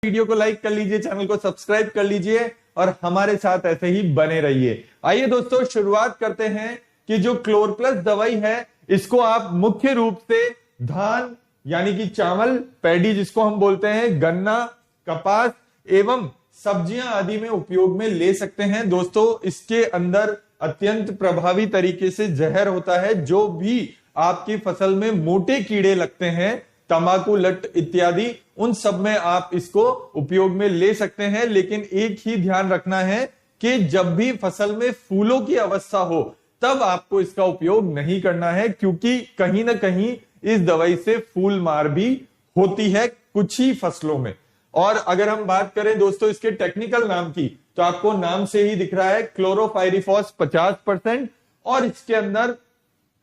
Video को like कर लीजिए, चैनल को सब्सक्राइब कर लीजिए और हमारे साथ ऐसे ही बने रहिए। आइए दोस्तों शुरुआत करते हैं कि जो क्लोर प्लस दवाई है इसको आप मुख्य रूप से धान यानी कि चावल, पैडी जिसको हम बोलते हैं, गन्ना, कपास एवं सब्जियां आदि में उपयोग में ले सकते हैं। दोस्तों इसके अंदर अत्यंत प्रभावी तरीके से जहर होता है। जो भी आपकी फसल में मोटे कीड़े लगते हैं, तंबाकू, लट इत्यादि, उन सब में आप इसको उपयोग में ले सकते हैं। लेकिन एक ही ध्यान रखना है कि जब भी फसल में फूलों की अवस्था हो तब आपको इसका उपयोग नहीं करना है, क्योंकि कहीं ना कहीं इस दवाई से फूल मार भी होती है कुछ ही फसलों में। और अगर हम बात करें दोस्तों इसके टेक्निकल नाम की, तो आपको नाम से ही दिख रहा है क्लोरोपाइरिफॉस 50% और इसके अंदर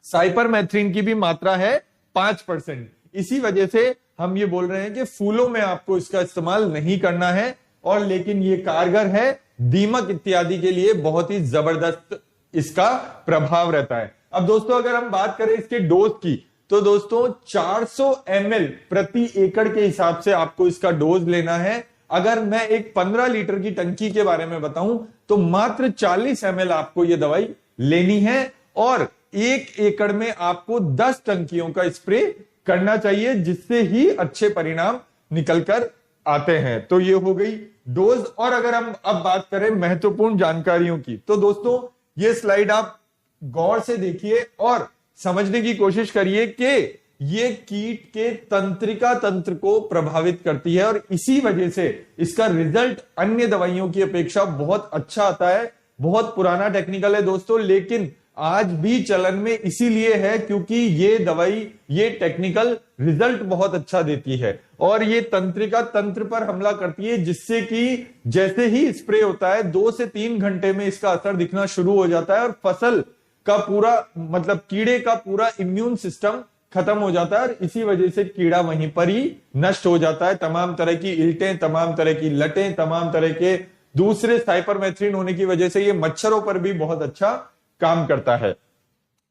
साइपरमेथ्रिन की भी मात्रा है 5%। इसी वजह से हम ये बोल रहे हैं कि फूलों में आपको इसका इस्तेमाल नहीं करना है, और लेकिन ये कारगर है, दीमक इत्यादि के लिए बहुत ही जबरदस्त इसका प्रभाव रहता है। अब दोस्तों अगर हम बात करें इसके डोज की, तो दोस्तों 400 ml प्रति एकड़ के हिसाब से आपको इसका डोज लेना है। अगर मैं एक 15 लीटर की टंकी के बारे में बताऊं तो मात्र 40 ml आपको यह दवाई लेनी है, और 1 एकड़ में आपको 10 टंकियों का स्प्रे करना चाहिए, जिससे ही अच्छे परिणाम निकलकर आते हैं। तो ये हो गई डोज। और अगर हम अब बात करें महत्वपूर्ण जानकारियों की, तो दोस्तों ये स्लाइड आप गौर से देखिए और समझने की कोशिश करिए कि ये कीट के तंत्रिका तंत्र को प्रभावित करती है, और इसी वजह से इसका रिजल्ट अन्य दवाइयों की अपेक्षा बहुत अच्छा आता है। बहुत पुराना टेक्निकल है दोस्तों, लेकिन आज भी चलन में इसीलिए है क्योंकि ये दवाई, ये टेक्निकल रिजल्ट बहुत अच्छा देती है, और ये तंत्रिका तंत्र पर हमला करती है, जिससे कि जैसे ही स्प्रे होता है 2 से 3 घंटे में इसका असर दिखना शुरू हो जाता है, और फसल का पूरा मतलब कीड़े का पूरा इम्यून सिस्टम खत्म हो जाता है, और इसी वजह से कीड़ा वहीं पर ही नष्ट हो जाता है। तमाम तरह की इल्टें, तमाम तरह की लटें, तमाम तरह के दूसरे साइपरमेथ्रिन होने की वजह से ये मच्छरों पर भी बहुत अच्छा काम करता है।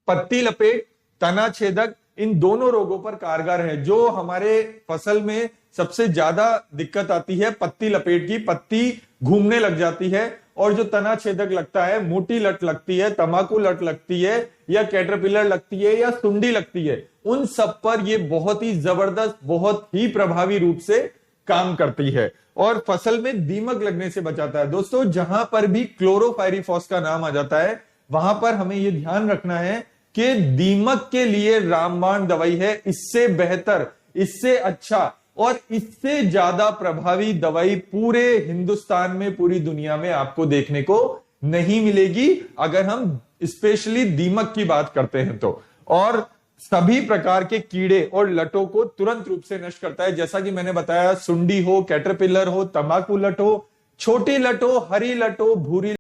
पत्ती लपेट, तना छेदक, इन दोनों रोगों पर कारगर है। जो हमारे फसल में सबसे ज्यादा दिक्कत आती है पत्ती लपेट की, पत्ती घूमने लग जाती है, और जो तना छेदक लगता है, मोटी लट लगती है, तंबाकू लट लगती है, या कैटरपिलर लगती है, या सुंडी लगती है, उन सब पर ये बहुत ही जबरदस्त, बहुत ही प्रभावी रूप से काम करती है, और फसल में दीमक लगने से बचाता है। दोस्तों जहां पर भी क्लोरोपाइरिफॉस का नाम आ जाता है वहां पर हमें यह ध्यान रखना है कि दीमक के लिए रामबाण दवाई है। इससे बेहतर, इससे अच्छा और इससे ज्यादा प्रभावी दवाई पूरे हिंदुस्तान में, पूरी दुनिया में आपको देखने को नहीं मिलेगी, अगर हम स्पेशली दीमक की बात करते हैं तो। और सभी प्रकार के कीड़े और लटों को तुरंत रूप से नष्ट करता है। जैसा कि मैंने बताया, सुंडी हो, कैटरपिलर हो, तंबाकू लट हो, छोटी लट हो, हरी लट हो, भूरी